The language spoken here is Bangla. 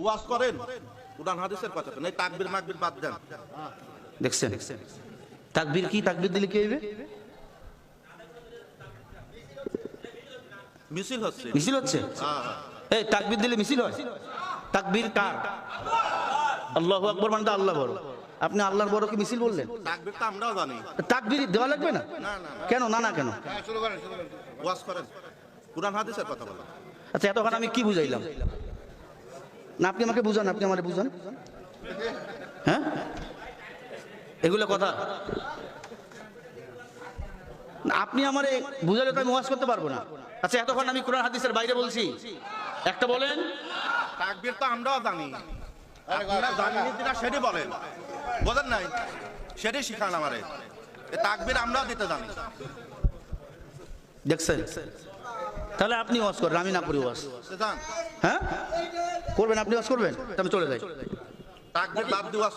ওয়াজ করেন কুরআন হাদিসের কথা না, তাকবীর মাকবীর বাদ দেন। দেখছেন তাকবীর কি, তাকবীর দিলে কি হইবে? মিছিল হচ্ছে, মিছিল হচ্ছে। এই তাকবীর দিলে মিছিল হয়? তাকবীর কার? আল্লাহু আকবার মানে তো আল্লাহ বড়, আপনি আল্লাহর বড় কি মিছিল বললেন? তাকবীর তো আমরাও জানি। তাকবীর দেওয়া লাগবে না? কেন না? না কেন? ওয়াজ করেন কুরআন হাদিসের কথা বলেন। আচ্ছা এতক্ষণ আমি কি বুঝাইলাম? না আপনি আমাকে বুঝান, আপনি আমাকে বুঝান। হ্যাঁ এগুলো কথা আপনি আমারে বুঝালে তো আমি ওয়াজ করতে পারবো না। আচ্ছা এতক্ষণ আমি কোরআন হাদিসের বাইরে বলছি, একটা বলেন। তাকবীর তো আমরাও জানি, আপনারা জানেন কিনা সেটি বলেন। বোঝেন নাই সেটি শিখান আমারে। তাকবীর আমরাও দিতে জানি। দেখছেন? তাহলে আপনি ওয়াজ করেন, আমি না করি ওয়াজ। হ্যাঁ করবেন, আপনি ওয়াজ করবেন, আমি চলে যাই। তাকবীর বাদ দিয়ে ওয়াজ